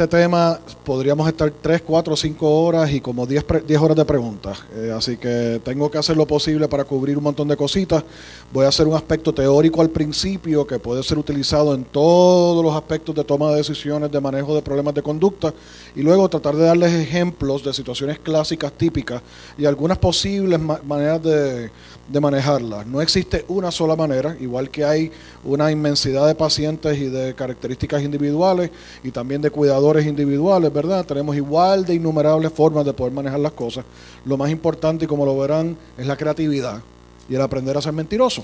este tema podríamos estar 3, 4, 5 horas y como 10 horas de preguntas. Así que tengo que hacer lo posible para cubrir un montón de cositas. Voy a hacer un aspecto teórico al principio que puede ser utilizado en todos los aspectos de toma de decisiones, de manejo de problemas de conducta, y luego tratar de darles ejemplos de situaciones clásicas típicas y algunas posibles maneras de manejarlas. No existe una sola manera, igual que hay una inmensidad de pacientes y de características individuales y también de cuidadores individuales, ¿verdad? Tenemos igual de innumerables formas de poder manejar las cosas. Lo más importante, y como lo verán, es la creatividad y el aprender a ser mentiroso.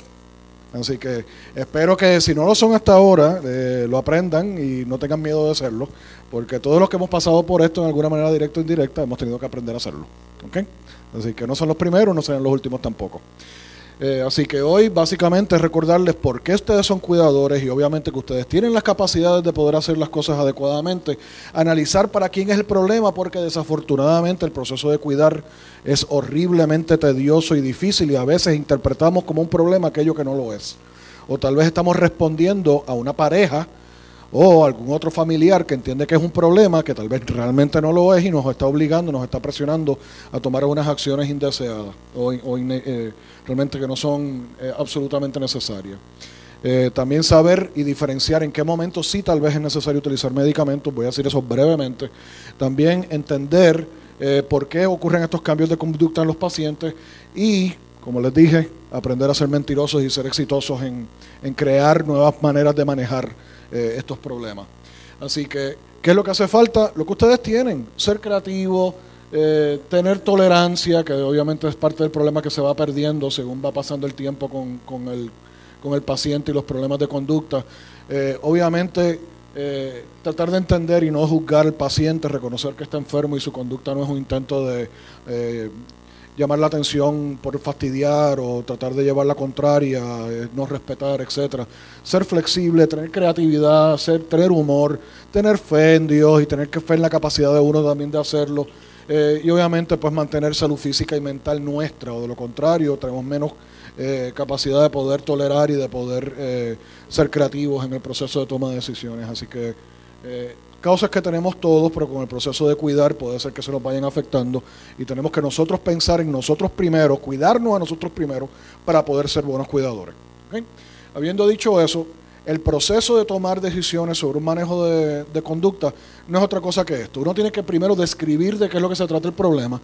Así que espero que si no lo son hasta ahora, lo aprendan y no tengan miedo de hacerlo, porque todos los que hemos pasado por esto en alguna manera directa o indirecta hemos tenido que aprender a hacerlo. ¿Okay? Así que no son los primeros, no serán los últimos tampoco. Así que hoy básicamente es recordarles por qué ustedes son cuidadores y obviamente que ustedes tienen las capacidades de poder hacer las cosas adecuadamente, analizar para quién es el problema, porque desafortunadamente el proceso de cuidar es horriblemente tedioso y difícil y a veces interpretamos como un problema aquello que no lo es. O tal vez estamos respondiendo a una pareja o algún otro familiar que entiende que es un problema que tal vez realmente no lo es y nos está obligando, nos está presionando a tomar unas acciones indeseadas o realmente que no son absolutamente necesarias. También saber y diferenciar en qué momento sí tal vez es necesario utilizar medicamentos, voy a decir eso brevemente. También entender por qué ocurren estos cambios de conducta en los pacientes y, como les dije, aprender a ser mentirosos y ser exitosos en crear nuevas maneras de manejar estos problemas. Así que, ¿qué es lo que hace falta? Lo que ustedes tienen, ser creativos, tener tolerancia, que obviamente es parte del problema que se va perdiendo según va pasando el tiempo con el paciente y los problemas de conducta. Obviamente, tratar de entender y no juzgar al paciente, reconocer que está enfermo y su conducta no es un intento de llamar la atención por fastidiar o tratar de llevar la contraria, no respetar, etcétera. Ser flexible, tener creatividad, tener humor, tener fe en Dios y tener fe en la capacidad de uno también de hacerlo. Y obviamente pues mantener salud física y mental nuestra, o de lo contrario tenemos menos capacidad de poder tolerar y de poder ser creativos en el proceso de toma de decisiones. Así que causas que tenemos todos, pero con el proceso de cuidar puede ser que se nos vayan afectando y tenemos que nosotros pensar en nosotros primero, cuidarnos a nosotros primero para poder ser buenos cuidadores. ¿Okay? Habiendo dicho eso, el proceso de tomar decisiones sobre un manejo de conducta no es otra cosa que esto. Uno tiene que primero describir de qué es lo que se trata el problema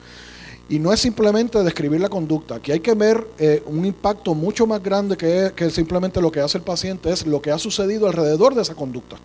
y no es simplemente describir la conducta. Aquí hay que ver un impacto mucho más grande que simplemente lo que hace el paciente, es lo que ha sucedido alrededor de esa conducta.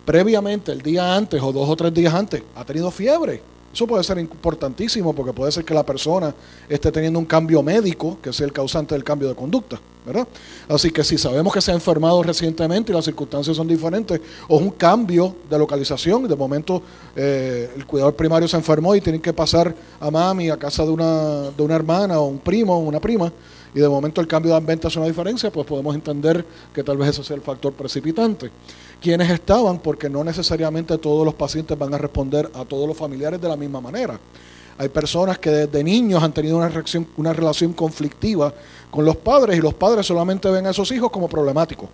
Previamente, el día antes o 2 o 3 días antes, ha tenido fiebre. Eso puede ser importantísimo porque puede ser que la persona esté teniendo un cambio médico que sea el causante del cambio de conducta, ¿verdad? Así que si sabemos que se ha enfermado recientemente y las circunstancias son diferentes, o es un cambio de localización, de momento el cuidador primario se enfermó y tienen que pasar a mami a casa de una hermana o un primo o una prima, y de momento el cambio de ambiente hace una diferencia, pues podemos entender que tal vez ese sea el factor precipitante. ¿Quiénes estaban? Porque no necesariamente todos los pacientes van a responder a todos los familiares de la misma manera. Hay personas que desde niños han tenido una relación conflictiva con los padres y los padres solamente ven a esos hijos como problemáticos.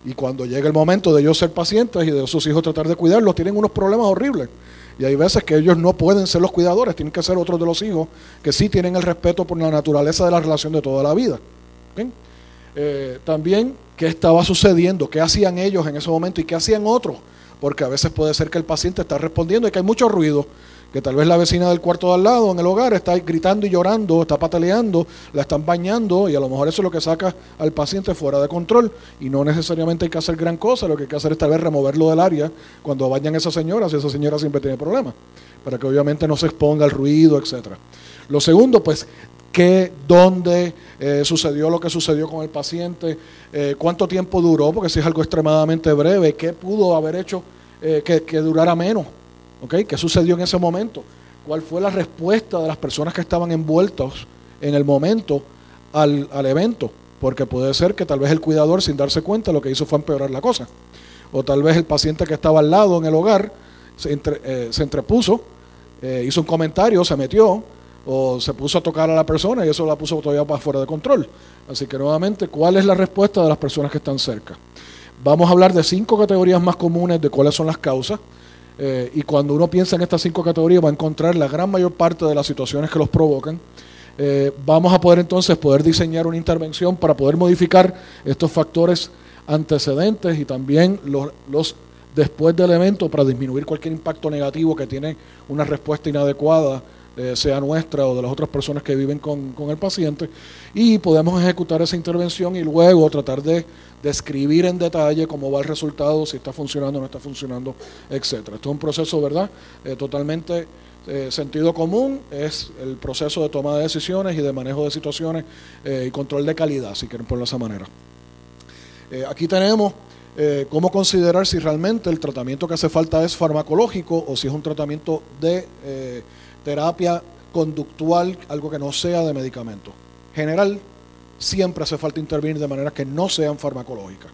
Y cuando llega el momento de ellos ser pacientes y de sus hijos tratar de cuidarlos, tienen unos problemas horribles. Y hay veces que ellos no pueden ser los cuidadores, tienen que ser otros de los hijos que sí tienen el respeto por la naturaleza de la relación de toda la vida. ¿Okay? También, ¿qué estaba sucediendo? ¿Qué hacían ellos en ese momento y qué hacían otros? Porque a veces puede ser que el paciente está respondiendo y que hay mucho ruido, que tal vez la vecina del cuarto de al lado en el hogar está gritando y llorando, está pataleando, la están bañando y a lo mejor eso es lo que saca al paciente fuera de control y no necesariamente hay que hacer gran cosa, lo que hay que hacer es tal vez removerlo del área cuando bañan a esa señora, si esa señora siempre tiene problemas, para que obviamente no se exponga al ruido, etcétera. Lo segundo, pues, dónde sucedió lo que sucedió con el paciente, cuánto tiempo duró, porque si es algo extremadamente breve, qué pudo haber hecho que durara menos, ¿okay? ¿Qué sucedió en ese momento? ¿Cuál fue la respuesta de las personas que estaban envueltos en el momento al evento? Porque puede ser que tal vez el cuidador, sin darse cuenta, lo que hizo fue empeorar la cosa. O tal vez el paciente que estaba al lado en el hogar se entrepuso, hizo un comentario, se metió, o se puso a tocar a la persona y eso la puso todavía para fuera de control. Así que nuevamente, ¿cuál es la respuesta de las personas que están cerca? Vamos a hablar de 5 categorías más comunes de cuáles son las causas. Y cuando uno piensa en estas 5 categorías va a encontrar la gran mayor parte de las situaciones que los provocan. Vamos a poder entonces diseñar una intervención para poder modificar estos factores antecedentes y también los después del evento para disminuir cualquier impacto negativo que tiene una respuesta inadecuada, sea nuestra o de las otras personas que viven con el paciente, y podemos ejecutar esa intervención y luego tratar de describir en detalle cómo va el resultado, si está funcionando o no está funcionando, etcétera. Esto es un proceso, ¿verdad?, totalmente sentido común, es el proceso de toma de decisiones y de manejo de situaciones y control de calidad, si quieren ponerlo de esa manera. Aquí tenemos cómo considerar si realmente el tratamiento que hace falta es farmacológico o si es un tratamiento de terapia conductual, algo que no sea de medicamento. General, siempre hace falta intervenir de maneras que no sean farmacológicas.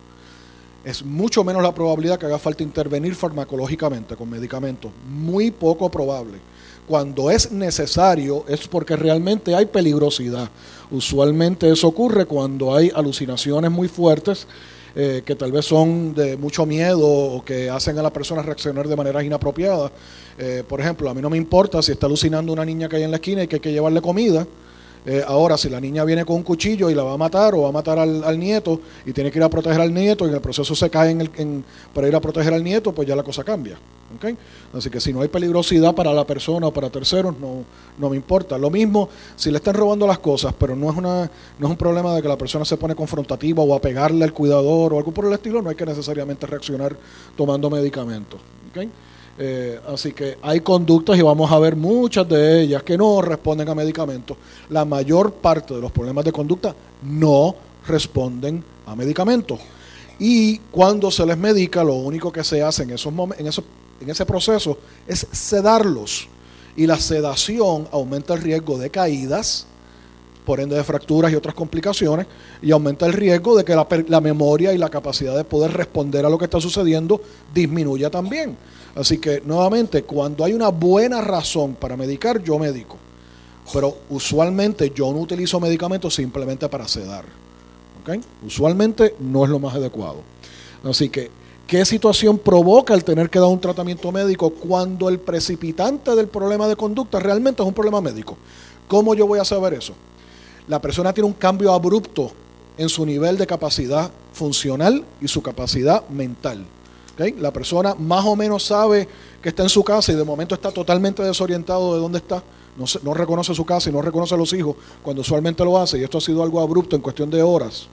Es mucho menos la probabilidad que haga falta intervenir farmacológicamente con medicamentos, muy poco probable. Cuando es necesario es porque realmente hay peligrosidad. Usualmente eso ocurre cuando hay alucinaciones muy fuertes, que tal vez son de mucho miedo o que hacen a la persona reaccionar de maneras inapropiadas. Por ejemplo, a mí no me importa si está alucinando una niña que hay en la esquina y que hay que llevarle comida. Ahora, si la niña viene con un cuchillo y la va a matar o va a matar al nieto y tiene que ir a proteger al nieto y en el proceso se cae para ir a proteger al nieto, pues ya la cosa cambia. ¿Okay? Así que si no hay peligrosidad para la persona o para terceros, no me importa. Lo mismo si le están robando las cosas, pero no es un problema de que la persona se pone confrontativa o a pegarle al cuidador o algo por el estilo, no hay que necesariamente reaccionar tomando medicamentos. ¿Okay? Así que hay conductas y vamos a ver muchas de ellas que no responden a medicamentos. La mayor parte de los problemas de conducta no responden a medicamentos. Y cuando se les medica, lo único que se hace en ese proceso es sedarlos. Y la sedación aumenta el riesgo de caídas, por ende de fracturas y otras complicaciones, y aumenta el riesgo de que la memoria y la capacidad de poder responder a lo que está sucediendo disminuya también. Así que, nuevamente, cuando hay una buena razón para medicar, yo medico. Pero usualmente yo no utilizo medicamentos simplemente para sedar. ¿Okay? Usualmente no es lo más adecuado. Así que, ¿qué situación provoca el tener que dar un tratamiento médico cuando el precipitante del problema de conducta realmente es un problema médico? ¿Cómo yo voy a saber eso? La persona tiene un cambio abrupto en su nivel de capacidad funcional y su capacidad mental. ¿Okay? La persona más o menos sabe que está en su casa y de momento está totalmente desorientado de dónde está. No reconoce su casa y no reconoce a los hijos cuando usualmente lo hace, y esto ha sido algo abrupto en cuestión de horas.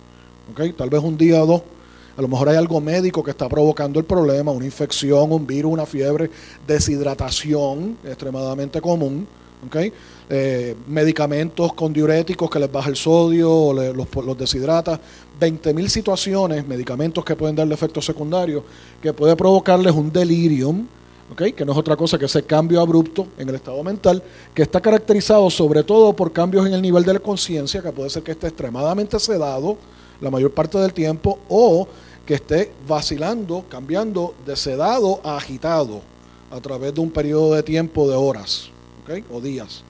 ¿Okay? Tal vez un día o dos. A lo mejor hay algo médico que está provocando el problema, una infección, un virus, una fiebre, deshidratación, extremadamente común. ¿Okay? Medicamentos con diuréticos que les baja el sodio o los deshidrata, 20.000 situaciones, medicamentos que pueden darle efectos secundarios, que puede provocarles un delirium, ¿okay? Que no es otra cosa que ese cambio abrupto en el estado mental, que está caracterizado sobre todo por cambios en el nivel de la conciencia, que puede ser que esté extremadamente sedado la mayor parte del tiempo, o que esté vacilando, cambiando de sedado a agitado a través de un periodo de tiempo de horas. ¿Okay? O días.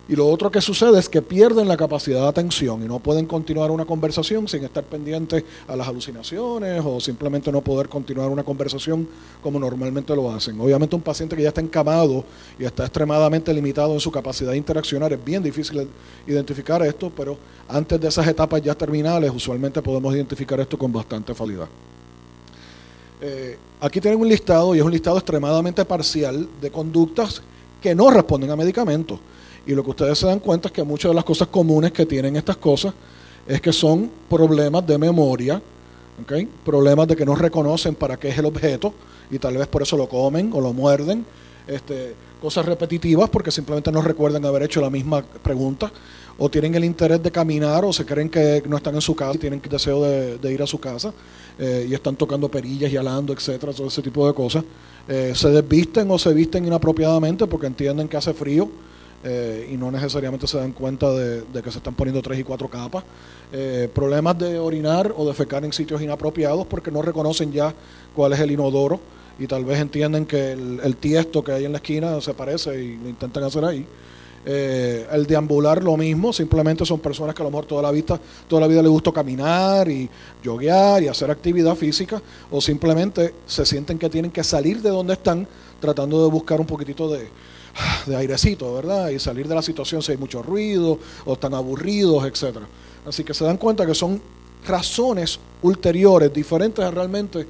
Y lo otro que sucede es que pierden la capacidad de atención y no pueden continuar una conversación sin estar pendientes a las alucinaciones o simplemente no poder continuar una conversación como normalmente lo hacen. Obviamente un paciente que ya está encamado y está extremadamente limitado en su capacidad de interaccionar, es bien difícil identificar esto, pero antes de esas etapas ya terminales usualmente podemos identificar esto con bastante facilidad. Aquí tienen un listado, y es un listado extremadamente parcial de conductas que no responden a medicamentos. Y lo que ustedes se dan cuenta es que muchas de las cosas comunes que tienen estas cosas es que son problemas de memoria, ¿okay? Problemas de que no reconocen para qué es el objeto y tal vez por eso lo comen o lo muerden. Cosas repetitivas porque simplemente no recuerdan haber hecho la misma pregunta, o tienen el interés de caminar o se creen que no están en su casa y tienen deseo de ir a su casa y están tocando perillas y alando, etcétera, todo ese tipo de cosas. Se desvisten o se visten inapropiadamente porque entienden que hace frío y no necesariamente se dan cuenta de que se están poniendo 3 y 4 capas. Problemas de orinar o defecar en sitios inapropiados porque no reconocen ya cuál es el inodoro y tal vez entienden que el tiesto que hay en la esquina se parece y lo intentan hacer ahí. El deambular lo mismo, simplemente son personas que a lo mejor toda la vida les gusta caminar y joguear y hacer actividad física, o simplemente se sienten que tienen que salir de donde están tratando de buscar un poquitito de airecito, ¿verdad? Y salir de la situación si hay mucho ruido o están aburridos, etcétera. Así que se dan cuenta que son razones ulteriores, diferentes a realmente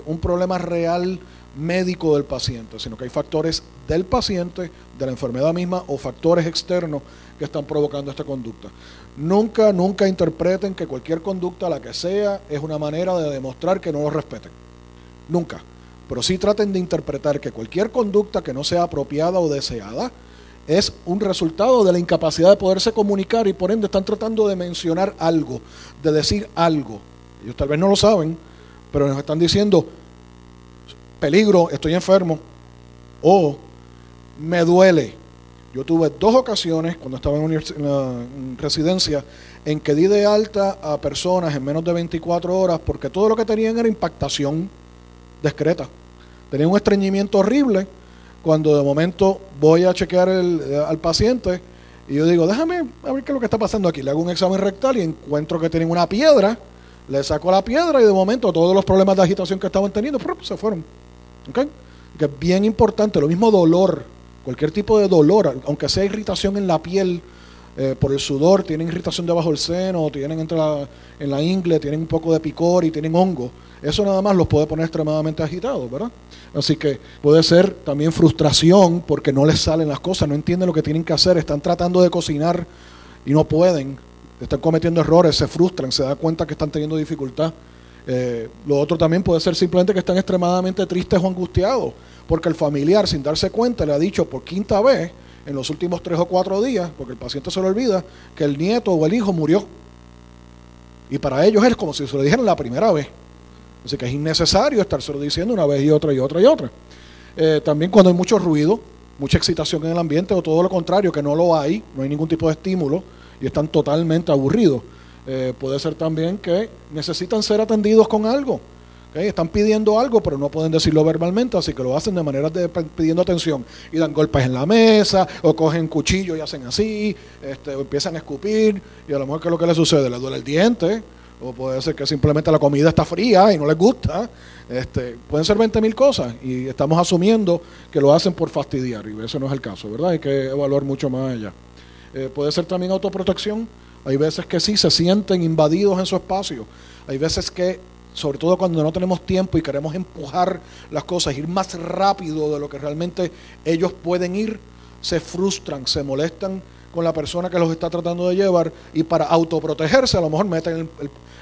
un problema real médico del paciente, sino que hay factores del paciente, de la enfermedad misma o factores externos que están provocando esta conducta. Nunca interpreten que cualquier conducta, la que sea, es una manera de demostrar que no lo respeten. Nunca. Pero sí traten de interpretar que cualquier conducta que no sea apropiada o deseada es un resultado de la incapacidad de poderse comunicar y por ende están tratando de mencionar algo, de decir algo. Ellos tal vez no lo saben, pero nos están diciendo peligro, estoy enfermo o me duele. Yo tuve 2 ocasiones cuando estaba en residencia en que di de alta a personas en menos de 24 horas porque todo lo que tenían era impactación discreta. Tenían un estreñimiento horrible. Cuando de momento voy a chequear al paciente y yo digo, déjame a ver qué es lo que está pasando aquí. Le hago un examen rectal y encuentro que tienen una piedra, le saco la piedra y de momento todos los problemas de agitación que estaban teniendo se fueron. ¿Okay? Que es bien importante, lo mismo dolor, cualquier tipo de dolor, aunque sea irritación en la piel por el sudor, tienen irritación debajo del seno, tienen en la ingle, tienen un poco de picor y tienen hongo. Eso nada más los puede poner extremadamente agitados, ¿verdad? Así que puede ser también frustración porque no les salen las cosas, no entienden lo que tienen que hacer, están tratando de cocinar y no pueden, están cometiendo errores, se frustran, se dan cuenta que están teniendo dificultad. Lo otro también puede ser simplemente que están extremadamente tristes o angustiados porque el familiar, sin darse cuenta, le ha dicho por 5ª vez en los últimos 3 o 4 días, porque el paciente se le olvida, que el nieto o el hijo murió. Y para ellos es como si se lo dijeran la primera vez. Así que es innecesario estárselo diciendo una vez y otra y otra y otra. También cuando hay mucho ruido, mucha excitación en el ambiente o todo lo contrario, que no lo hay, no hay ningún tipo de estímulo y están totalmente aburridos. Puede ser también que necesitan ser atendidos con algo. ¿Okay? Están pidiendo algo, pero no pueden decirlo verbalmente, así que lo hacen de manera de pidiendo atención. Y dan golpes en la mesa, o cogen cuchillo y hacen así, o empiezan a escupir, y a lo mejor ¿qué es lo que les sucede? Les duele el diente, o puede ser que simplemente la comida está fría y no les gusta. Pueden ser 20.000 cosas, y estamos asumiendo que lo hacen por fastidiar, y ese no es el caso, ¿verdad? Hay que evaluar mucho más allá. Puede ser también autoprotección. Hay veces que sí se sienten invadidos en su espacio. Hay veces que, sobre todo cuando no tenemos tiempo y queremos empujar las cosas, ir más rápido de lo que realmente ellos pueden ir, se frustran, se molestan con la persona que los está tratando de llevar y para autoprotegerse a lo mejor meten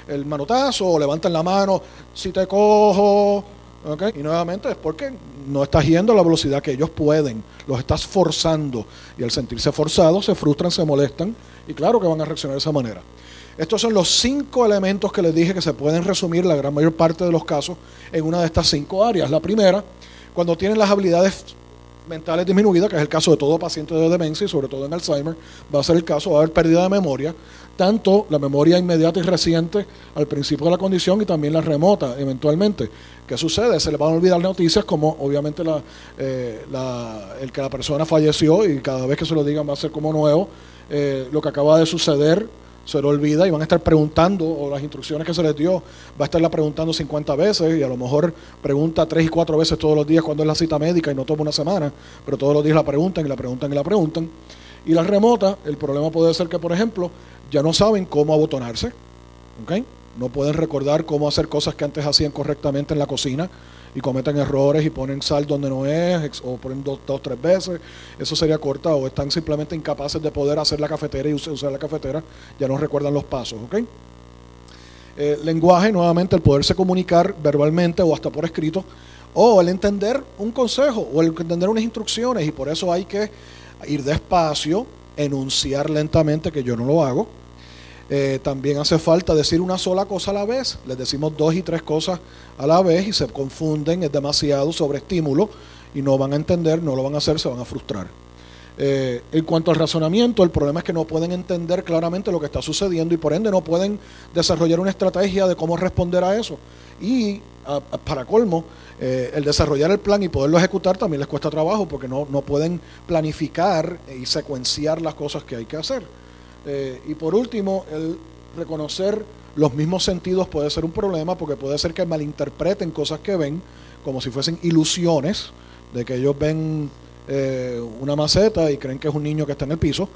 el manotazo o levantan la mano, si te cojo, ¿okay? Y nuevamente es porque no estás yendo a la velocidad que ellos pueden, los estás forzando y al sentirse forzados se frustran, se molestan y claro que van a reaccionar de esa manera. Estos son los 5 elementos que les dije que se pueden resumir la gran mayor parte de los casos en una de estas 5 áreas. La primera, cuando tienen las habilidades mentales disminuidas, que es el caso de todo paciente de demencia y sobre todo en Alzheimer, va a ser el caso, va a haber pérdida de memoria, tanto la memoria inmediata y reciente al principio de la condición y también la remota eventualmente. ¿Qué sucede? Se les van a olvidar noticias como obviamente el que la persona falleció y cada vez que se lo digan va a ser como nuevo, lo que acaba de suceder se le olvida y van a estar preguntando, o las instrucciones que se les dio, va a estarla preguntando 50 veces y a lo mejor pregunta 3 y 4 veces todos los días cuando es la cita médica y no toma una semana, pero todos los días la preguntan y la preguntan y la preguntan. Y la remota, el problema puede ser que, por ejemplo, ya no saben cómo abotonarse, ¿okay? No pueden recordar cómo hacer cosas que antes hacían correctamente en la cocina y cometen errores y ponen sal donde no es, o ponen 2 o 3 veces, eso sería cortado, o están simplemente incapaces de poder hacer la cafetera y usar la cafetera, ya no recuerdan los pasos, ¿ok? Lenguaje, nuevamente, el poderse comunicar verbalmente o hasta por escrito, o el entender un consejo, o el entender unas instrucciones, y por eso hay que ir despacio, enunciar lentamente, que yo no lo hago. También hace falta decir una sola cosa a la vez. Les decimos 2 y 3 cosas a la vez y se confunden, es demasiado sobreestímulo y no van a entender, no lo van a hacer, se van a frustrar. En cuanto al razonamiento, el problema es que no pueden entender claramente lo que está sucediendo y por ende no pueden desarrollar una estrategia de cómo responder a eso. Y para colmo, el desarrollar el plan y poderlo ejecutar también les cuesta trabajo porque no pueden planificar y secuenciar las cosas que hay que hacer. Y por último, el reconocer los mismos sentidos puede ser un problema porque puede ser que malinterpreten cosas que ven como si fuesen ilusiones de que ellos ven una maceta y creen que es un niño que está en el piso,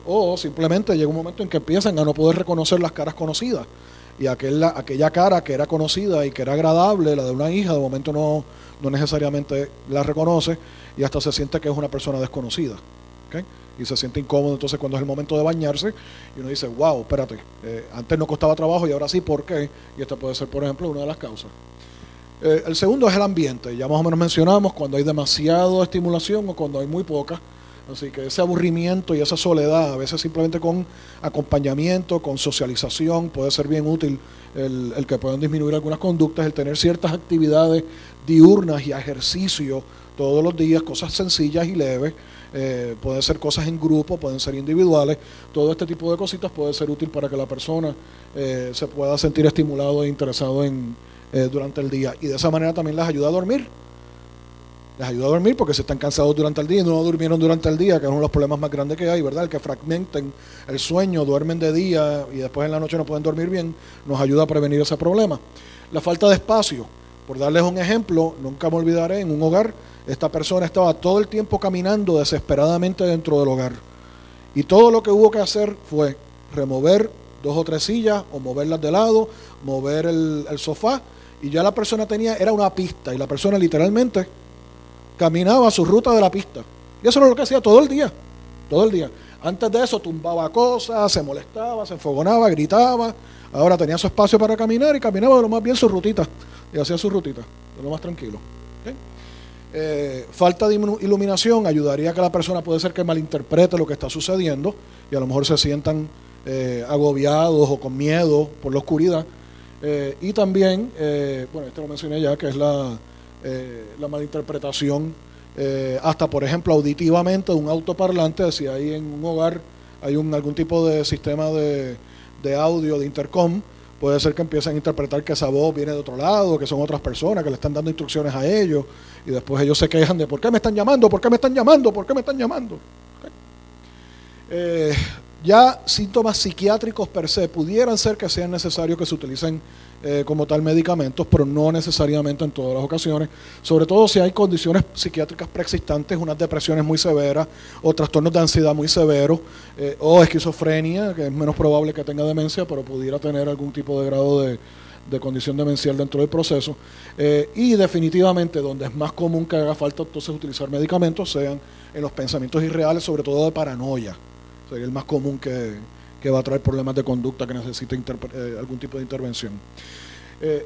o simplemente llega un momento en que empiezan a no poder reconocer las caras conocidas, y aquella cara que era conocida y que era agradable, la de una hija, de momento no necesariamente la reconoce, y hasta se siente que es una persona desconocida, ¿okay? Y se siente incómodo entonces cuando es el momento de bañarse y uno dice, wow, espérate, antes no costaba trabajo y ahora sí, ¿por qué? Y esta puede ser, por ejemplo, una de las causas. El segundo es el ambiente. Ya más o menos mencionamos cuando hay demasiada estimulación o cuando hay muy poca. Así que ese aburrimiento y esa soledad, a veces simplemente con acompañamiento, con socialización, puede ser bien útil el que puedan disminuir algunas conductas, el tener ciertas actividades diurnas y ejercicio todos los días, cosas sencillas y leves. Pueden ser cosas en grupo, pueden ser individuales. Todo este tipo de cositas puede ser útil para que la persona se pueda sentir estimulado e interesado durante el día, y de esa manera también les ayuda a dormir. Les ayuda a dormir porque si están cansados durante el día y no durmieron durante el día, que es uno de los problemas más grandes que hay, ¿verdad? El que fragmenten el sueño, duermen de día y después en la noche no pueden dormir bien, nos ayuda a prevenir ese problema. La falta de espacio, por darles un ejemplo, nunca me olvidaré, en un hogar, esta persona estaba todo el tiempo caminando desesperadamente dentro del hogar, y todo lo que hubo que hacer fue remover 2 o 3 sillas o moverlas de lado, mover el sofá, y ya la persona era una pista, y la persona literalmente caminaba su ruta de la pista. Y eso era lo que hacía todo el día, todo el día. Antes de eso tumbaba cosas, se molestaba, se enfogonaba, gritaba. Ahora tenía su espacio para caminar y caminaba de lo más bien su rutita, y hacía su rutita, de lo más tranquilo. ¿Okay? Falta de iluminación ayudaría a que la persona, puede ser que malinterprete lo que está sucediendo y a lo mejor se sientan agobiados o con miedo por la oscuridad. Y también, bueno, esto lo mencioné ya, que es la malinterpretación, hasta por ejemplo auditivamente, de un autoparlante. Si hay en un hogar hay algún tipo de sistema de audio, de intercom, puede ser que empiecen a interpretar que esa voz viene de otro lado, que son otras personas que le están dando instrucciones a ellos, y después ellos se quejan de ¿por qué me están llamando? ¿Por qué me están llamando? ¿Por qué me están llamando? ¿Okay? Ya síntomas psiquiátricos per se pudieran ser que sean necesarios que se utilicen como tal medicamentos, pero no necesariamente en todas las ocasiones, sobre todo si hay condiciones psiquiátricas preexistentes, unas depresiones muy severas o trastornos de ansiedad muy severos, o esquizofrenia, que es menos probable que tenga demencia, pero pudiera tener algún tipo de grado de condición demencial dentro del proceso. Y definitivamente donde es más común que haga falta entonces utilizar medicamentos sean en los pensamientos irreales, sobre todo de paranoia. Sería el más común que va a traer problemas de conducta que necesita algún tipo de intervención.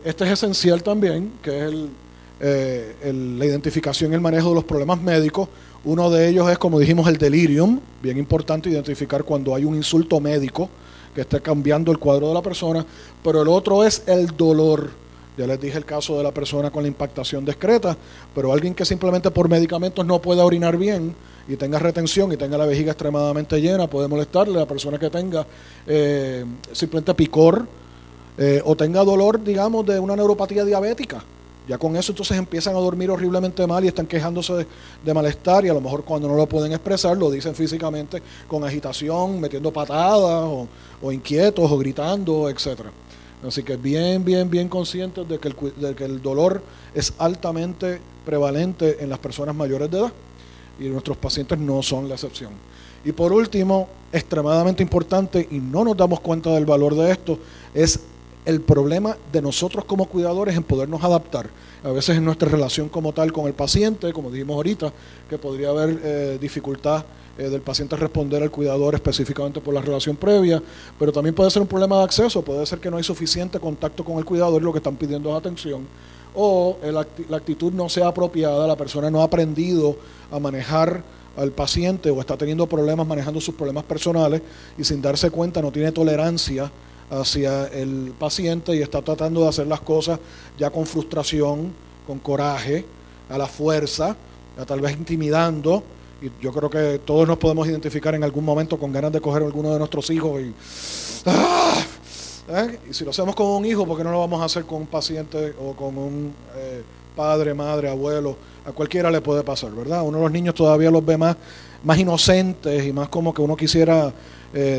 Este es esencial también, que es la identificación y el manejo de los problemas médicos. Uno de ellos es, como dijimos, el delirium. Bien importante identificar cuando hay un insulto médico que esté cambiando el cuadro de la persona. Pero el otro es el dolor. Ya les dije el caso de la persona con la impactación discreta, pero alguien que simplemente por medicamentos no pueda orinar bien y tenga retención y tenga la vejiga extremadamente llena, puede molestarle. La persona que tenga simplemente picor o tenga dolor, digamos, de una neuropatía diabética, ya con eso entonces empiezan a dormir horriblemente mal y están quejándose de malestar, y a lo mejor cuando no lo pueden expresar lo dicen físicamente con agitación, metiendo patadas o inquietos o gritando, etcétera. Así que bien conscientes de que el dolor es altamente prevalente en las personas mayores de edad, y nuestros pacientes no son la excepción. Y por último, extremadamente importante, y no nos damos cuenta del valor de esto, es el problema de nosotros como cuidadores en podernos adaptar. A veces en nuestra relación como tal con el paciente, como dijimos ahorita, que podría haber dificultad del paciente responder al cuidador específicamente por la relación previa, pero también puede ser un problema de acceso, puede ser que no hay suficiente contacto con el cuidador y lo que están pidiendo es atención, o la actitud no sea apropiada, la persona no ha aprendido a manejar al paciente o está teniendo problemas manejando sus problemas personales y sin darse cuenta no tiene tolerancia hacia el paciente y está tratando de hacer las cosas ya con frustración, con coraje, a la fuerza, tal vez intimidando. Y yo creo que todos nos podemos identificar en algún momento con ganas de coger a alguno de nuestros hijos y si lo hacemos con un hijo, ¿por qué no lo vamos a hacer con un paciente o con un padre, madre, abuelo? A cualquiera le puede pasar, ¿verdad? Uno de los niños todavía los ve más inocentes y más como que uno quisiera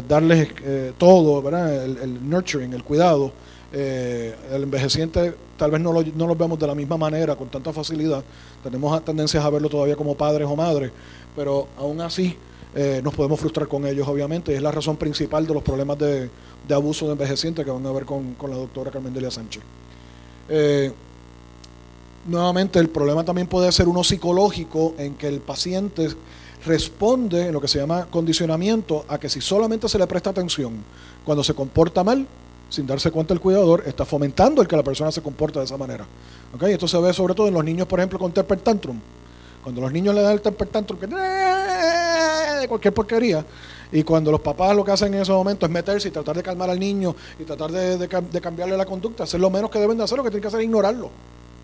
darles todo, ¿verdad? El nurturing, el cuidado. El envejeciente tal vez no lo vemos de la misma manera, con tanta facilidad. Tenemos tendencias a verlo todavía como padres o madres, pero aún así nos podemos frustrar con ellos, obviamente, y es la razón principal de los problemas de abuso de envejecientes que van a ver con la doctora Carmen Delia Sánchez. Nuevamente, el problema también puede ser uno psicológico, en que el paciente responde en lo que se llama condicionamiento a que si solamente se le presta atención cuando se comporta mal, sin darse cuenta el cuidador, está fomentando el que la persona se comporte de esa manera. ¿Okay? Esto se ve sobre todo en los niños, por ejemplo, con temper tantrum. Cuando los niños le dan el temper tantrum, que de cualquier porquería, y cuando los papás lo que hacen en ese momento es meterse y tratar de calmar al niño y tratar de cambiarle la conducta, hacer lo menos que deben de hacer, lo que tienen que hacer es ignorarlo.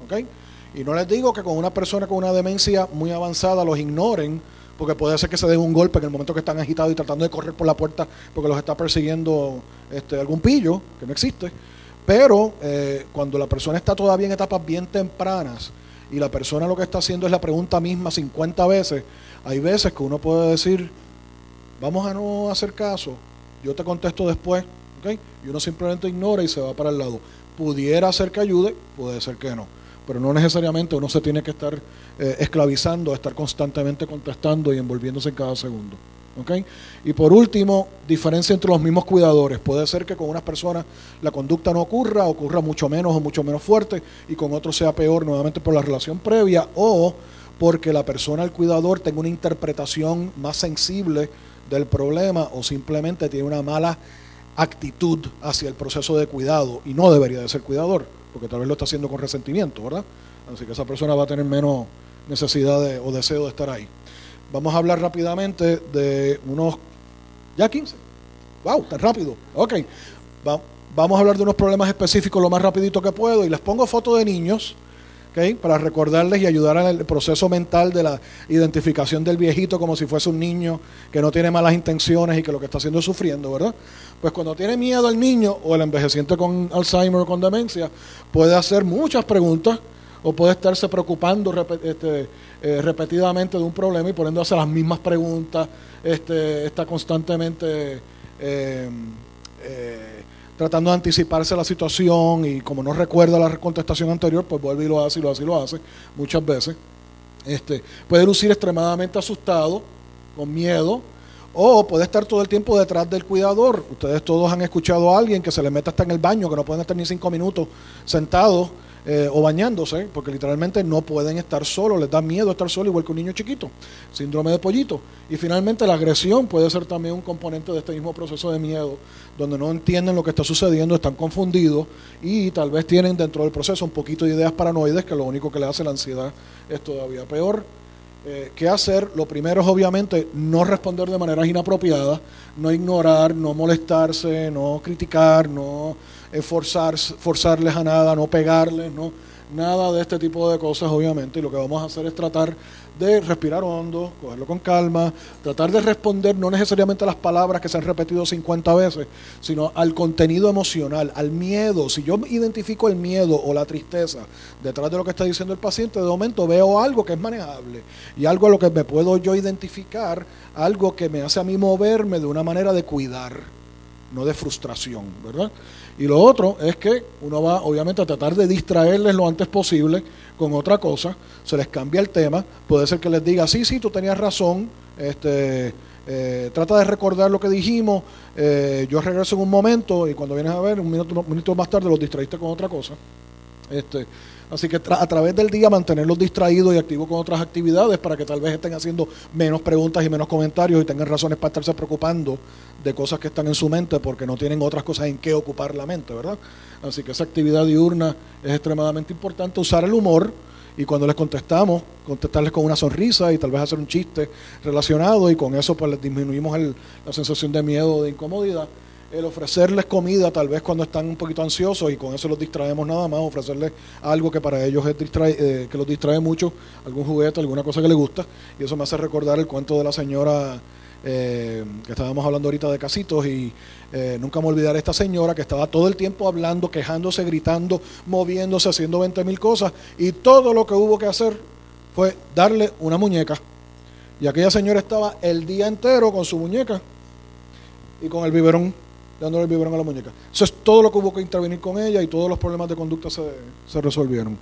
¿Okay? Y no les digo que con una persona con una demencia muy avanzada los ignoren, porque puede ser que se den un golpe en el momento que están agitados y tratando de correr por la puerta porque los está persiguiendo algún pillo, que no existe. Pero cuando la persona está todavía en etapas bien tempranas y la persona lo que está haciendo es la pregunta misma 50 veces, hay veces que uno puede decir, vamos a no hacer caso, yo te contesto después, ¿okay? Y uno simplemente ignora y se va para el lado. Pudiera ser que ayude, puede ser que no, pero no necesariamente uno se tiene que estar esclavizando, estar constantemente contestando y envolviéndose en cada segundo. ¿Okay? Y por último, diferencia entre los mismos cuidadores. Puede ser que con unas personas la conducta no ocurra mucho menos o mucho menos fuerte, y con otros sea peor, nuevamente por la relación previa o porque la persona, el cuidador, tenga una interpretación más sensible del problema o simplemente tiene una mala actitud hacia el proceso de cuidado y no debería de ser cuidador, porque tal vez lo está haciendo con resentimiento, ¿verdad? Así que esa persona va a tener menos necesidad o deseo de estar ahí. Vamos a hablar rápidamente de unos... ¿Ya 15? ¡Wow! Tan rápido. Ok. Vamos a hablar de unos problemas específicos lo más rapidito que puedo, y les pongo fotos de niños, ¿okay? Para recordarles y ayudar en el proceso mental de la identificación del viejito como si fuese un niño que no tiene malas intenciones y que lo que está haciendo es sufriendo, ¿verdad? Pues cuando tiene miedo el niño o el envejeciente con Alzheimer o con demencia, puede hacer muchas preguntas o puede estarse preocupando repetidamente de un problema y poniendo a hacer las mismas preguntas, está constantemente tratando de anticiparse a la situación, y como no recuerda la contestación anterior, pues vuelve y lo hace muchas veces. Puede lucir extremadamente asustado, con miedo, o puede estar todo el tiempo detrás del cuidador. Ustedes todos han escuchado a alguien que se le mete hasta en el baño, que no pueden estar ni 5 minutos sentados o bañándose, porque literalmente no pueden estar solos, les da miedo estar solos, igual que un niño chiquito, síndrome de pollito. Y finalmente la agresión puede ser también un componente de este mismo proceso de miedo, donde no entienden lo que está sucediendo, están confundidos y tal vez tienen dentro del proceso un poquito de ideas paranoides, que lo único que le hace la ansiedad es todavía peor. ¿Qué hacer? Lo primero es obviamente no responder de maneras inapropiadas, no ignorar, no molestarse, no criticar, no forzarles a nada, no pegarles, no, nada de este tipo de cosas, obviamente. Y lo que vamos a hacer es tratar de respirar hondo, cogerlo con calma, tratar de responder no necesariamente a las palabras que se han repetido 50 veces, sino al contenido emocional, al miedo. Si yo identifico el miedo o la tristeza detrás de lo que está diciendo el paciente, de momento veo algo que es manejable y algo a lo que me puedo yo identificar, algo que me hace a mí moverme de una manera de cuidar, no de frustración, ¿verdad? Y lo otro es que uno va obviamente a tratar de distraerles lo antes posible con otra cosa, se les cambia el tema, puede ser que les diga, sí, tú tenías razón, trata de recordar lo que dijimos, yo regreso en un momento, y cuando vienes a ver, un minuto más tarde los distraíste con otra cosa. Así que a través del día mantenerlos distraídos y activos con otras actividades para que tal vez estén haciendo menos preguntas y menos comentarios y tengan razones para estarse preocupando de cosas que están en su mente porque no tienen otras cosas en qué ocupar la mente, ¿verdad? Así que esa actividad diurna es extremadamente importante. Usar el humor, y cuando les contestamos, contestarles con una sonrisa y tal vez hacer un chiste relacionado, y con eso pues les disminuimos la sensación de miedo o de incomodidad. El ofrecerles comida tal vez cuando están un poquito ansiosos, y con eso los distraemos nada más, ofrecerles algo que para ellos es que los distrae mucho, algún juguete, alguna cosa que les gusta, y eso me hace recordar el cuento de la señora que estábamos hablando ahorita de Casitos, y nunca me olvidaré esta señora que estaba todo el tiempo hablando, quejándose, gritando, moviéndose, haciendo 20,000 cosas, y todo lo que hubo que hacer fue darle una muñeca, y aquella señora estaba el día entero con su muñeca y con el biberón. dándole el biberón a la muñeca. Eso es todo lo que hubo que intervenir con ella y todos los problemas de conducta se resolvieron.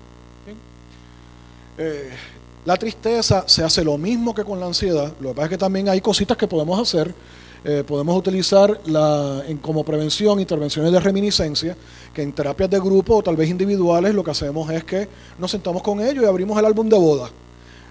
La tristeza se hace lo mismo que con la ansiedad. Lo que pasa es que también hay cositas que podemos hacer. Podemos utilizar como prevención intervenciones de reminiscencia, que en terapias de grupo o tal vez individuales lo que hacemos es que nos sentamos con ellos y abrimos el álbum de boda.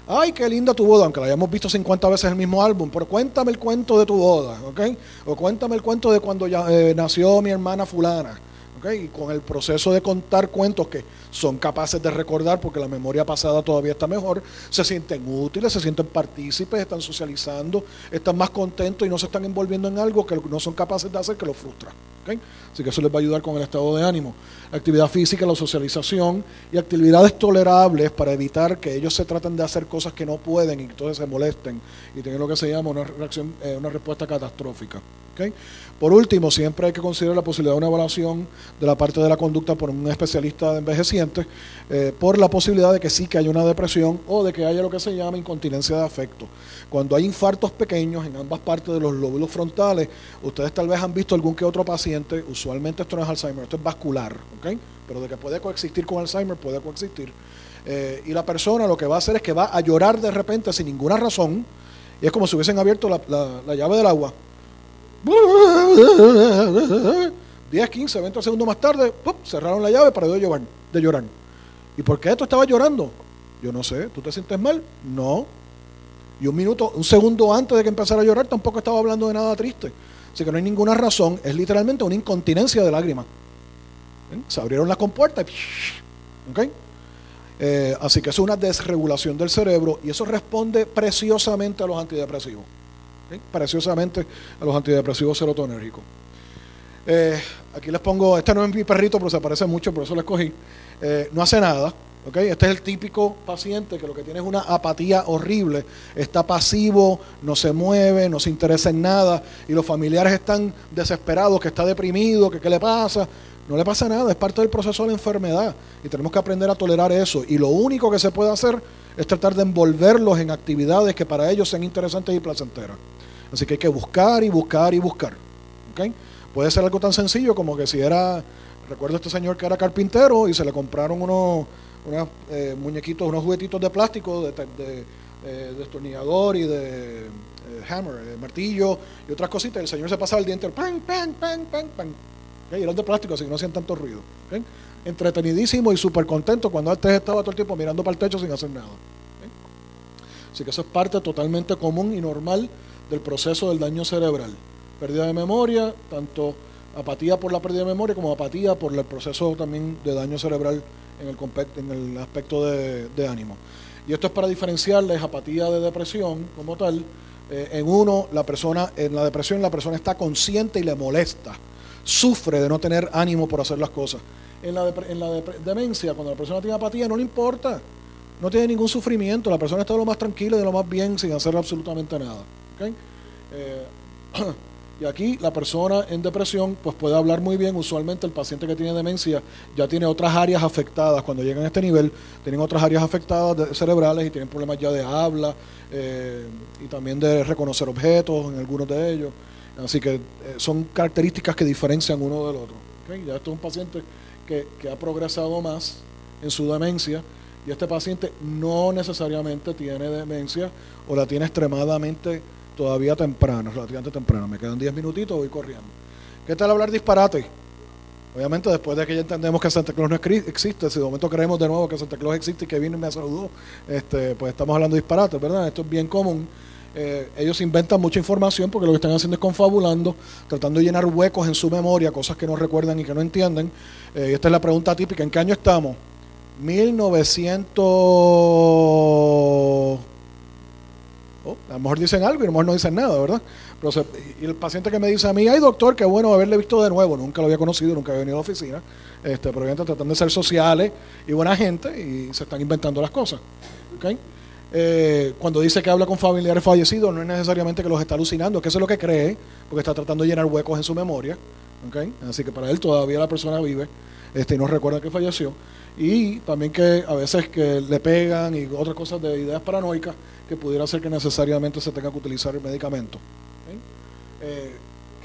Ay, qué linda tu boda, aunque la hayamos visto 50 veces el mismo álbum, pero cuéntame el cuento de tu boda, ¿ok? O cuéntame el cuento de cuando nació mi hermana fulana, ¿ok? Y con el proceso de contar cuentos que son capaces de recordar, porque la memoria pasada todavía está mejor, se sienten útiles, se sienten partícipes, están socializando, están más contentos y no se están envolviendo en algo que no son capaces de hacer, que los frustra. ¿Okay? Así que eso les va a ayudar con el estado de ánimo. La actividad física, la socialización y actividades tolerables para evitar que ellos se traten de hacer cosas que no pueden y entonces se molesten y tienen lo que se llama una respuesta catastrófica. ¿Okay? Por último, siempre hay que considerar la posibilidad de una evaluación de la parte de la conducta por un especialista de envejecientes, por la posibilidad de que sí que haya una depresión o de que haya lo que se llama incontinencia de afecto. Cuando hay infartos pequeños en ambas partes de los lóbulos frontales, ustedes tal vez han visto algún que otro paciente, usualmente esto no es Alzheimer, esto es vascular, ¿okay? Pero de que puede coexistir con Alzheimer, puede coexistir. Y la persona lo que va a hacer es que va a llorar de repente sin ninguna razón, y es como si hubiesen abierto la llave del agua. 10, 15, 20 segundos más tarde, ¡pum!, cerraron la llave para de llorar. ¿Y por qué tú estabas llorando? Yo no sé. ¿Tú te sientes mal? No. Y un segundo antes de que empezara a llorar tampoco estaba hablando de nada triste. Así que no hay ninguna razón, es literalmente una incontinencia de lágrimas. ¿Ven? Se abrieron las compuertas y ¿okay? Así que eso es una desregulación del cerebro y eso responde preciosamente a los antidepresivos. ¿Okay? Preciosamente a los antidepresivos serotonérgicos. Aquí les pongo, este no es mi perrito, pero se parece mucho, por eso lo escogí. No hace nada. ¿Okay? Este es el típico paciente que lo que tiene es una apatía horrible, está pasivo, no se mueve, no se interesa en nada y los familiares están desesperados, que está deprimido, que qué le pasa. No le pasa nada, es parte del proceso de la enfermedad y tenemos que aprender a tolerar eso y lo único que se puede hacer es tratar de envolverlos en actividades que para ellos sean interesantes y placenteras. Así que hay que buscar y buscar y buscar. ¿Okay? Puede ser algo tan sencillo como que si recuerdo a este señor que era carpintero y se le compraron unos muñequitos, unos juguetitos de plástico, de destornillador y de hammer, martillo y otras cositas. El señor se pasaba el día entero, ¡pam, pam, pam, pam, pam! ¿Okay? Y eran de plástico, así que no hacían tanto ruido. ¿Okay? Entretenidísimo y súper contento cuando antes estaba todo el tiempo mirando para el techo sin hacer nada. ¿Okay? Así que eso es parte totalmente común y normal del proceso del daño cerebral. Pérdida de memoria, tanto apatía por la pérdida de memoria como apatía por el proceso también de daño cerebral en el aspecto de ánimo. Y esto es para diferenciarles apatía de depresión como tal. En la depresión la persona está consciente y le molesta, sufre de no tener ánimo por hacer las cosas. En la demencia, cuando la persona tiene apatía, no le importa, no tiene ningún sufrimiento, la persona está de lo más tranquila y de lo más bien sin hacer absolutamente nada. ¿Okay? Y aquí la persona en depresión pues puede hablar muy bien. Usualmente el paciente que tiene demencia ya tiene otras áreas afectadas. Cuando llegan a este nivel tienen otras áreas afectadas cerebrales y tienen problemas ya de habla y también de reconocer objetos en algunos de ellos. Así que son características que diferencian uno del otro. ¿Okay? Ya esto es un paciente que ha progresado más en su demencia y este paciente no necesariamente tiene demencia o la tiene extremadamente todavía temprano, relativamente temprano. Me quedan 10 minutitos, voy corriendo. ¿Qué tal hablar disparate? Obviamente después de que ya entendemos que Santa Claus no existe, si de momento creemos de nuevo que Santa Claus existe y que vino y me saludó, pues estamos hablando de disparate, ¿verdad? Esto es bien común. Ellos inventan mucha información porque lo que están haciendo es confabulando, tratando de llenar huecos en su memoria, cosas que no recuerdan y que no entienden. Y esta es la pregunta típica. ¿En qué año estamos? 1900... a lo mejor dicen algo y a lo mejor no dicen nada, ¿verdad? Y el paciente que me dice a mí, ay doctor, qué bueno haberle visto de nuevo, nunca lo había conocido, nunca había venido a la oficina, pero obviamente tratando de ser sociales y buena gente y se están inventando las cosas. ¿Okay? Cuando dice que habla con familiares fallecidos, no es necesariamente que los está alucinando, que eso es lo que cree, porque está tratando de llenar huecos en su memoria. ¿Okay? Así que para él todavía la persona vive y no recuerda que falleció. Y también que a veces que le pegan y otras cosas de ideas paranoicas que pudiera ser que necesariamente se tenga que utilizar el medicamento. ¿Okay?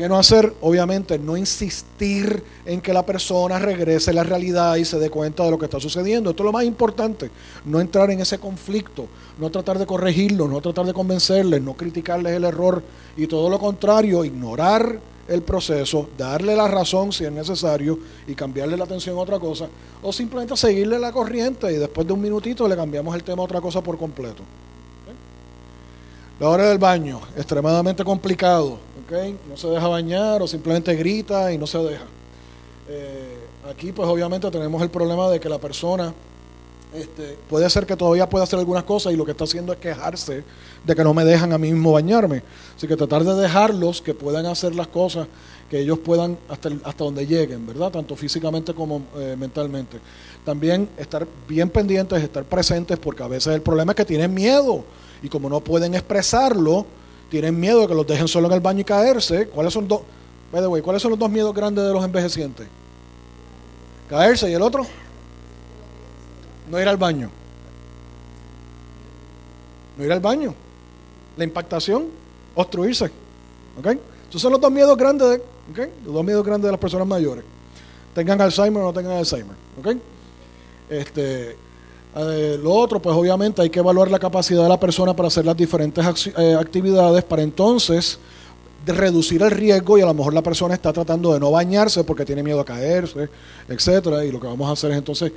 ¿Qué no hacer? Obviamente no insistir en que la persona regrese a la realidad y se dé cuenta de lo que está sucediendo. Esto es lo más importante, no entrar en ese conflicto, no tratar de corregirlo, no tratar de convencerles, no criticarles el error y todo lo contrario, ignorar el proceso, darle la razón si es necesario y cambiarle la atención a otra cosa, o simplemente seguirle la corriente y después de un minutito le cambiamos el tema a otra cosa por completo. La hora del baño, extremadamente complicado, ¿okay? No se deja bañar o simplemente grita y no se deja. Aquí pues obviamente tenemos el problema de que la persona puede ser que todavía pueda hacer algunas cosas y lo que está haciendo es quejarse de que no me dejan a mí mismo bañarme. Así que tratar de dejarlos que puedan hacer las cosas que ellos puedan hasta donde lleguen, ¿verdad? Tanto físicamente como mentalmente. También estar bien pendientes, estar presentes, porque a veces el problema es que tienen miedo y como no pueden expresarlo, tienen miedo de que los dejen solo en el baño y caerse. ¿Cuáles son los dos miedos grandes de los envejecientes? Caerse, ¿y el otro? No ir al baño. No ir al baño. La impactación, obstruirse. ¿Okay? Esos son los dos miedos grandes, ¿okay? Los dos miedos grandes de las personas mayores. Tengan Alzheimer o no tengan Alzheimer. ¿Okay? Lo otro, pues obviamente hay que evaluar la capacidad de la persona para hacer las diferentes actividades para entonces de reducir el riesgo, y a lo mejor la persona está tratando de no bañarse porque tiene miedo a caerse, etcétera, y lo que vamos a hacer es entonces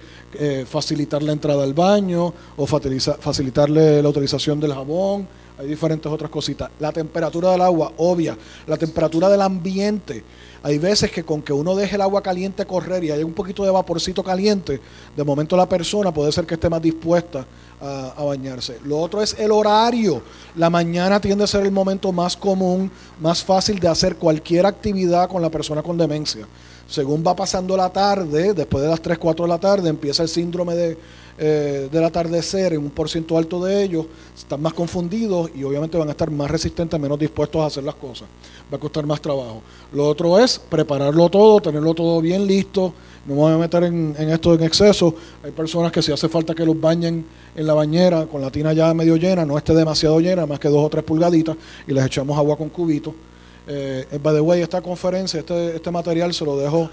facilitar la entrada al baño o facilitarle la utilización del jabón. Hay diferentes otras cositas. La temperatura del agua, obvia. La temperatura del ambiente. Hay veces que con que uno deje el agua caliente correr y haya un poquito de vaporcito caliente, de momento la persona puede ser que esté más dispuesta a bañarse. Lo otro es el horario. La mañana tiende a ser el momento más común, más fácil de hacer cualquier actividad con la persona con demencia. Según va pasando la tarde, después de las 3, 4 de la tarde, empieza el síndrome del atardecer. En un porcentaje alto de ellos están más confundidos y obviamente van a estar más resistentes, menos dispuestos a hacer las cosas. Va a costar más trabajo. Lo otro es prepararlo todo, tenerlo todo bien listo. No me voy a meter en esto en exceso. Hay personas que si hace falta que los bañen en la bañera con la tina ya medio llena, no esté demasiado llena, más que 2 o 3 pulgaditas, y les echamos agua con cubitos. By the way, esta conferencia, este material se lo dejo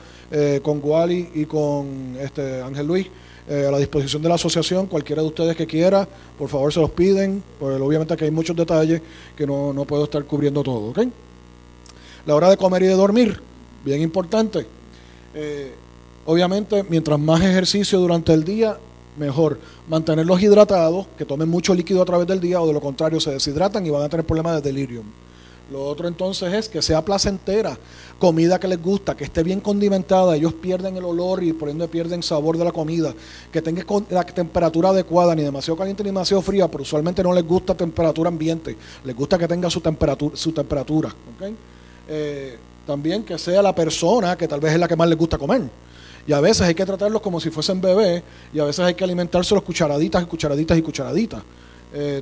con Wally y con Ángel Luis a la disposición de la asociación. Cualquiera de ustedes que quiera, por favor se los piden, pues obviamente que hay muchos detalles que no puedo estar cubriendo todo, ¿ok? La hora de comer y de dormir, bien importante. Obviamente, mientras más ejercicio durante el día, mejor. Mantenerlos hidratados, que tomen mucho líquido a través del día, o de lo contrario se deshidratan y van a tener problemas de delirium. Lo otro entonces es que sea placentera, comida que les gusta, que esté bien condimentada. Ellos pierden el olor y por ende pierden sabor de la comida, que tenga la temperatura adecuada, ni demasiado caliente ni demasiado fría, pero usualmente no les gusta temperatura ambiente, les gusta que tenga su temperatura, ¿okay? También que sea la persona que tal vez es la que más les gusta comer. Y a veces hay que tratarlos como si fuesen bebés, y a veces hay que alimentárselos cucharaditas y cucharaditas y cucharaditas.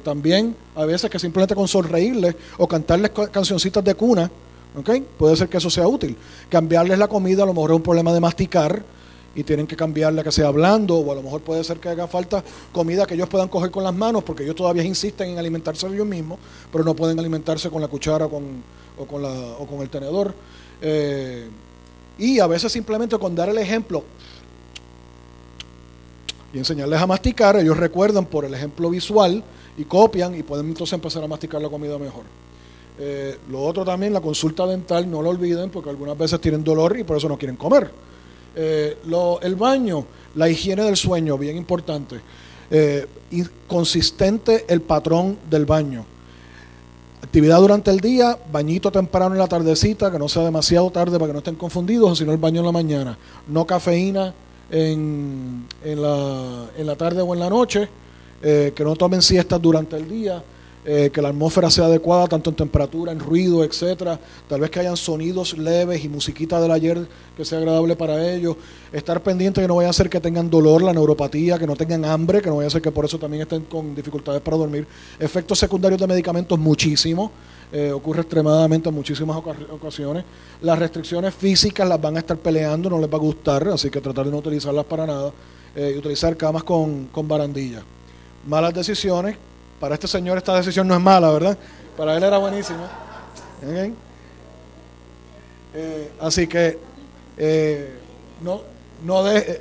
También a veces que simplemente con sonreírles o cantarles cancioncitas de cuna, ¿okay? Puede ser que eso sea útil. Cambiarles la comida, a lo mejor es un problema de masticar y tienen que cambiarla que sea hablando, o a lo mejor puede ser que haga falta comida que ellos puedan coger con las manos, porque ellos todavía insisten en alimentarse ellos mismos, pero no pueden alimentarse con la cuchara o con el tenedor. Y a veces simplemente con dar el ejemplo y enseñarles a masticar, ellos recuerdan por el ejemplo visual y copian y pueden entonces empezar a masticar la comida mejor. Lo otro también, la consulta dental, no lo olviden, porque algunas veces tienen dolor y por eso no quieren comer. El baño, la higiene del sueño, bien importante. Y consistente el patrón del baño. Actividad durante el día, bañito temprano en la tardecita, que no sea demasiado tarde para que no estén confundidos, sino el baño en la mañana. No cafeína en la tarde o en la noche, que no tomen siestas durante el día, que la atmósfera sea adecuada tanto en temperatura, en ruido, etcétera. Tal vez que hayan sonidos leves y musiquita del ayer que sea agradable para ellos. Estar pendiente que no vaya a hacer que tengan dolor, la neuropatía, que no tengan hambre, que no vaya a ser que por eso también estén con dificultades para dormir. Efectos secundarios de medicamentos, muchísimo. Ocurre extremadamente en muchísimas ocasiones. Las restricciones físicas las van a estar peleando, no les va a gustar, así que tratar de no utilizarlas para nada. Y utilizar camas con barandilla. Malas decisiones. Para este señor esta decisión no es mala, ¿verdad? Para él era buenísima. ¿Okay? Así que no,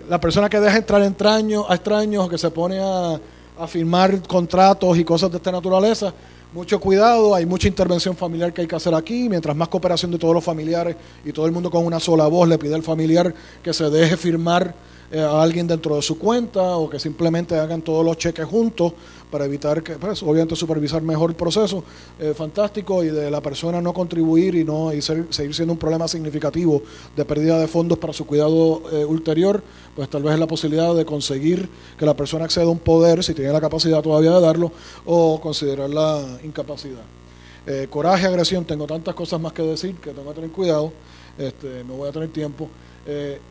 la persona que deja entrar a extraños o que se pone a firmar contratos y cosas de esta naturaleza, mucho cuidado, hay mucha intervención familiar que hay que hacer aquí. Mientras más cooperación de todos los familiares y todo el mundo con una sola voz le pide al familiar que se deje firmar a alguien dentro de su cuenta, o que simplemente hagan todos los cheques juntos para evitar que, pues, obviamente supervisar mejor el proceso, fantástico. Y de la persona no contribuir y seguir siendo un problema significativo de pérdida de fondos para su cuidado ulterior, pues tal vez es la posibilidad de conseguir que la persona acceda a un poder, si tiene la capacidad todavía de darlo, o considerar la incapacidad. Coraje, agresión, tengo tantas cosas más que decir que tengo que tener cuidado, no voy a tener tiempo.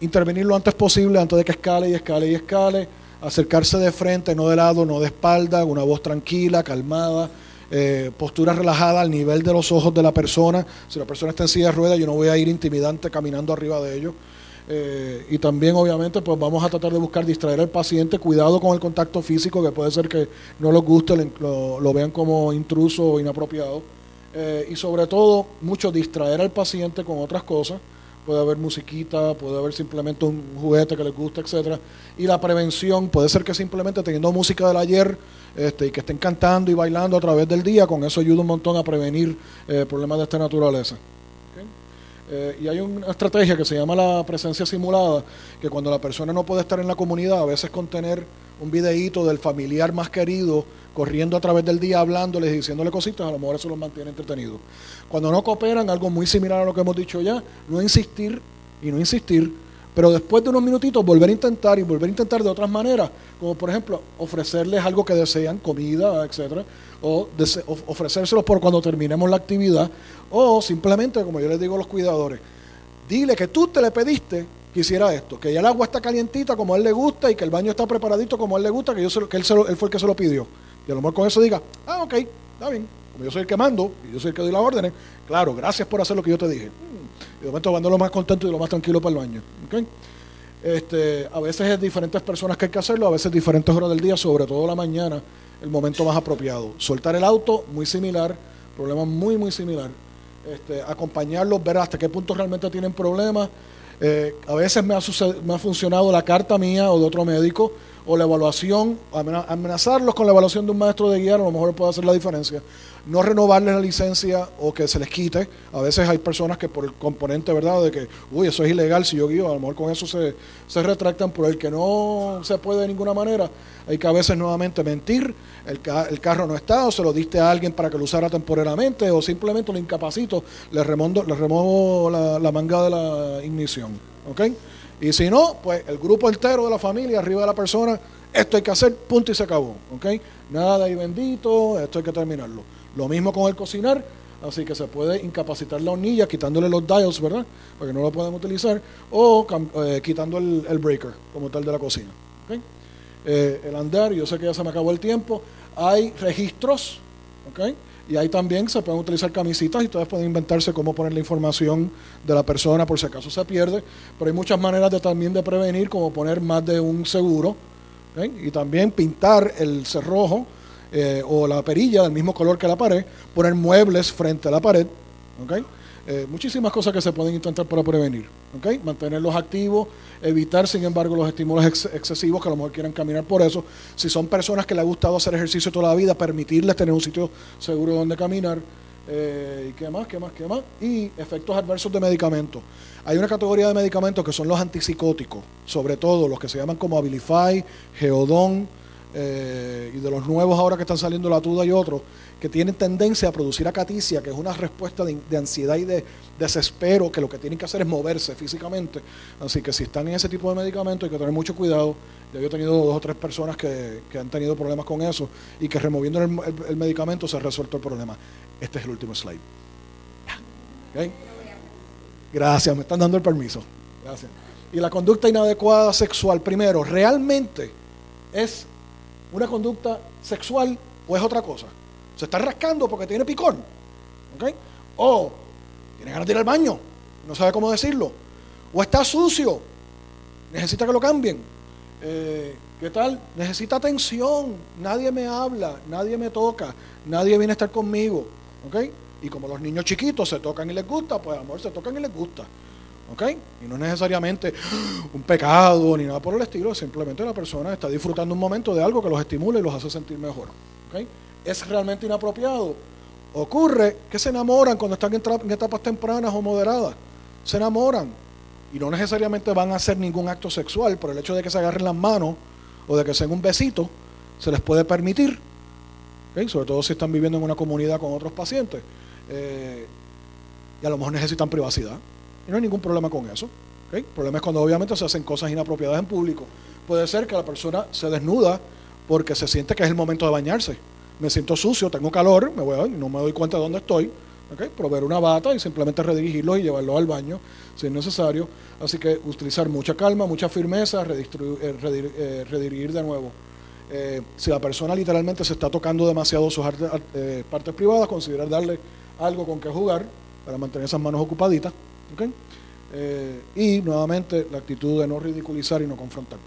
Intervenir lo antes posible, antes de que escale y escale y escale, acercarse de frente, no de lado, no de espalda, una voz tranquila, calmada, postura relajada al nivel de los ojos de la persona. Si la persona está en silla de ruedas, yo no voy a ir intimidante caminando arriba de ellos. Y también, obviamente, pues vamos a tratar de buscar distraer al paciente. Cuidado con el contacto físico, que puede ser que no les guste, lo vean como intruso o inapropiado. Y sobre todo, mucho distraer al paciente con otras cosas. Puede haber musiquita, puede haber simplemente un juguete que les guste, etcétera. Y la prevención puede ser que simplemente teniendo música del ayer, y que estén cantando y bailando a través del día, con eso ayuda un montón a prevenir problemas de esta naturaleza. Y hay una estrategia que se llama la presencia simulada, que cuando la persona no puede estar en la comunidad, a veces con tener un videíto del familiar más querido corriendo a través del día hablándoles y diciéndole cositas, a lo mejor eso los mantiene entretenidos. Cuando no cooperan, algo muy similar a lo que hemos dicho ya, no insistir, pero después de unos minutitos volver a intentar de otras maneras, como por ejemplo ofrecerles algo que desean, comida, etcétera, o ofrecérselos por cuando terminemos la actividad, o simplemente, como yo les digo a los cuidadores, dile que tú te le pediste que hiciera esto, que ya el agua está calientita como a él le gusta y que el baño está preparadito como a él le gusta, que él fue el que se lo pidió. Y a lo mejor con eso diga, ok, está bien, como yo soy el que mando y yo soy el que doy las órdenes, claro, gracias por hacer lo que yo te dije. Y de momento van lo más contento y lo más tranquilo para el baño. ¿Okay? A veces es diferentes personas que hay que hacerlo, a veces diferentes horas del día, sobre todo la mañana, el momento más apropiado. Soltar el auto, muy similar, problema muy, muy similar. Acompañarlos, ver hasta qué punto realmente tienen problemas. A veces me ha funcionado la carta mía o de otro médico, o la evaluación, amenazarlos con la evaluación de un maestro de guiar, a lo mejor puede hacer la diferencia. No renovarles la licencia o que se les quite. A veces hay personas que por el componente, ¿verdad?, de que, eso es ilegal si yo guío, a lo mejor con eso se retractan. Por el que no se puede de ninguna manera, hay que a veces nuevamente mentir, el carro no está, o se lo diste a alguien para que lo usara temporalmente, o simplemente lo incapacito, le remuevo la manga de la ignición, ¿ok? Y si no, pues el grupo entero de la familia, arriba de la persona, esto hay que hacer, punto y se acabó, ¿ok? Nada de ahí bendito, esto hay que terminarlo. Lo mismo con el cocinar, así que se puede incapacitar la hornilla quitándole los dials, ¿verdad?, porque no lo pueden utilizar, o quitando el breaker como tal de la cocina, ¿ok? El andar, yo sé que ya se me acabó el tiempo, hay registros, ¿ok? Y ahí también se pueden utilizar camisitas y ustedes pueden inventarse cómo poner la información de la persona por si acaso se pierde. Pero hay muchas maneras también de prevenir, como poner más de un seguro, ¿okay? Y también pintar el cerrojo o la perilla del mismo color que la pared, poner muebles frente a la pared, ¿okay? Muchísimas cosas que se pueden intentar para prevenir, ¿okay? Mantenerlos activos, evitar sin embargo los estímulos excesivos que a lo mejor quieran caminar por eso. Si son personas que les ha gustado hacer ejercicio toda la vida, permitirles tener un sitio seguro donde caminar. ¿Y qué más? Y efectos adversos de medicamentos. Hay una categoría de medicamentos que son los antipsicóticos, sobre todo los que se llaman como Abilify, Geodon, y de los nuevos ahora que están saliendo la Tuda y otros, que tienen tendencia a producir acaticia, que es una respuesta de ansiedad y de desespero, que lo que tienen que hacer es moverse físicamente. Así que si están en ese tipo de medicamentos hay que tener mucho cuidado. Ya yo he tenido 2 o 3 personas que han tenido problemas con eso y que removiendo el medicamento se ha resuelto el problema. Este es el último slide. ¿Okay? Gracias, me están dando el permiso. Gracias. Y la conducta inadecuada sexual, primero, ¿realmente es una conducta sexual o es otra cosa? Se está rascando porque tiene picor, ¿okay? O tiene ganas de ir al baño, no sabe cómo decirlo, o está sucio, necesita que lo cambien. ¿Qué tal? Necesita atención, nadie me habla, nadie me toca, nadie viene a estar conmigo, ¿okay? Y como los niños chiquitos se tocan y les gusta, pues amor, se tocan y les gusta. ¿Ok? Y no es necesariamente un pecado ni nada por el estilo, simplemente la persona está disfrutando un momento de algo que los estimula y los hace sentir mejor. ¿Ok? ¿Es realmente inapropiado? Ocurre que se enamoran cuando están en etapas tempranas o moderadas. Se enamoran y no necesariamente van a hacer ningún acto sexual, por el hecho de que se agarren las manos o de que se den un besito, se les puede permitir. ¿Okay? Sobre todo si están viviendo en una comunidad con otros pacientes. Y a lo mejor necesitan privacidad. Y no hay ningún problema con eso. ¿Okay? El problema es cuando obviamente se hacen cosas inapropiadas en público. Puede ser que la persona se desnuda porque se siente que es el momento de bañarse. Me siento sucio, tengo calor, no me doy cuenta de dónde estoy. ¿Okay? Proveer una bata y simplemente redirigirlos y llevarlos al baño si es necesario. Así que utilizar mucha calma, mucha firmeza, redirigir de nuevo. Si la persona literalmente se está tocando demasiado sus partes privadas, considerar darle algo con que jugar para mantener esas manos ocupaditas. ¿Okay? Y nuevamente la actitud de no ridiculizar y no confrontar.